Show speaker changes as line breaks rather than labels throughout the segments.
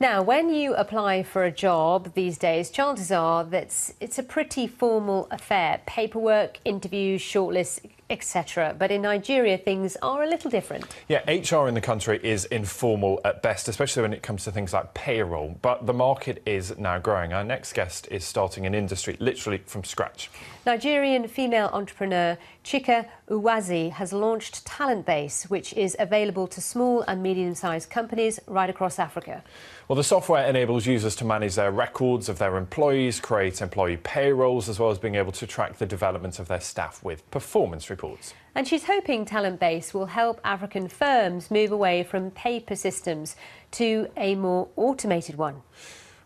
Now, when you apply for a job these days, chances are that it's a pretty formal affair. Paperwork, interviews, shortlists, etc. But in Nigeria, things are a little different.
Yeah, HR in the country is informal at best, especially when it comes to things like payroll. But the market is now growing. Our next guest is starting an industry literally from scratch.
Nigerian female entrepreneur Chika Uwazie has launched TalentBase, which is available to small and medium-sized companies right across Africa.
Well, the software enables users to manage their records of their employees, create employee payrolls, as well as being able to track the development of their staff with performance reports.
And she's hoping TalentBase will help African firms move away from paper systems to a more automated one.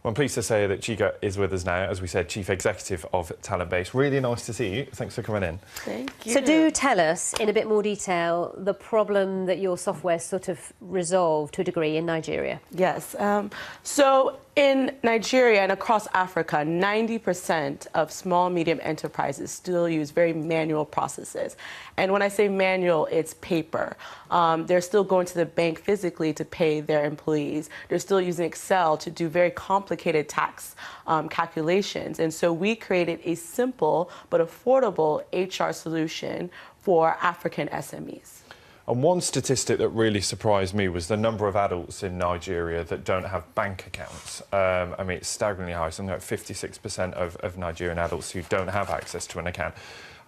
Well, I'm pleased to say that Chika is with us now, as we said, Chief Executive of TalentBase. Really nice to see you. Thanks for coming in.
Thank you.
So do tell us in a bit more detail the problem that your software sort of resolved to a degree in Nigeria.
Yes. So in Nigeria and across Africa, 90% of small, medium enterprises still use very manual processes. And when I say manual, it's paper. They're still going to the bank physically to pay their employees. They're still using Excel to do very complicated tax calculations. And so we created a simple but affordable HR solution for African SMEs.
And one statistic that really surprised me was the number of adults in Nigeria that don't have bank accounts. I mean, it's staggeringly high, something like 56% of Nigerian adults who don't have access to an account.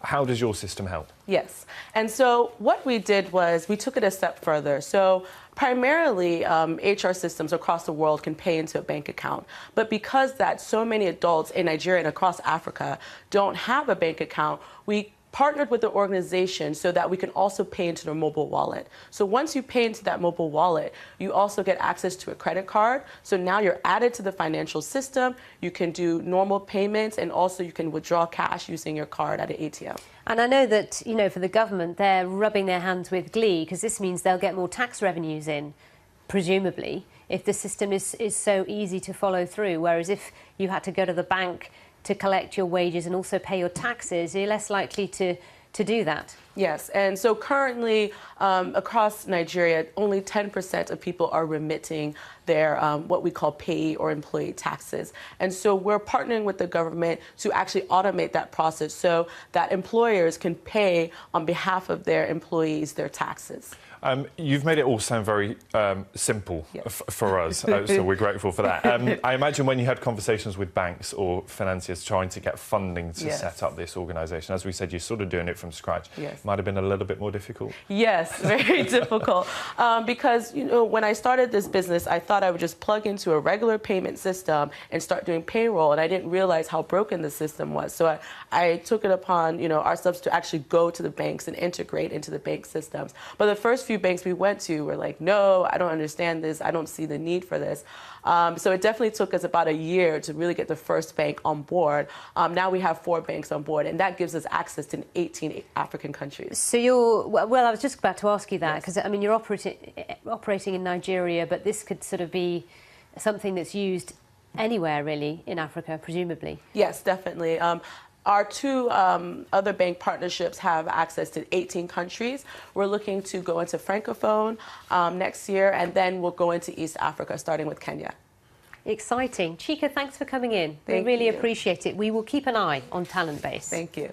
How does your system help?
Yes. And so what we did was we took it a step further. So primarily, HR systems across the world can pay into a bank account. But because that so many adults in Nigeria and across Africa don't have a bank account, we partnered with the organization so that we can also pay into their mobile wallet. So once you pay into that mobile wallet, you also get access to a credit card. So now you're added to the financial system. You can do normal payments, and also you can withdraw cash using your card at an ATM.
And I know that, you know, for the government, they're rubbing their hands with glee because this means they'll get more tax revenues in, presumably, if the system is so easy to follow through. Whereas if you had to go to the bank to collect your wages and also pay your taxes, you're less likely to do that.
Yes, and so currently across Nigeria, only 10% of people are remitting their what we call pay or employee taxes. And so we're partnering with the government to actually automate that process so that employers can pay on behalf of their employees their taxes.
You've made it all sound very simple. Yes. For us, so we're grateful for that. I imagine when you had conversations with banks or financiers trying to get funding to
Yes.
set up this organisation, as we said, you're sort of doing it from scratch.
Yes.
Might have been a little bit more difficult.
Yes, very difficult. Because, you know, when I started this business, I thought I would just plug into a regular payment system and start doing payroll, and I didn't realize how broken the system was. So I took it upon, you know, ourselves to actually go to the banks and integrate into the bank systems. But the first few banks we went to were like, no, I don't understand this. I don't see the need for this. So it definitely took us about a year to really get the first bank on board. Now we have 4 banks on board, and that gives us access to 18 African countries.
So you're, well, I was just about to ask you that, because, I mean, you're operating in Nigeria, but this could sort of be something that's used anywhere, really, in Africa, presumably.
Yes, definitely. Our 2 other bank partnerships have access to 18 countries. We're looking to go into Francophone next year, and then we'll go into East Africa, starting with Kenya.
Exciting. Chika, thanks for coming in.
Thank
we really
you.
appreciate it. We will keep an eye on TalentBase.
Thank you.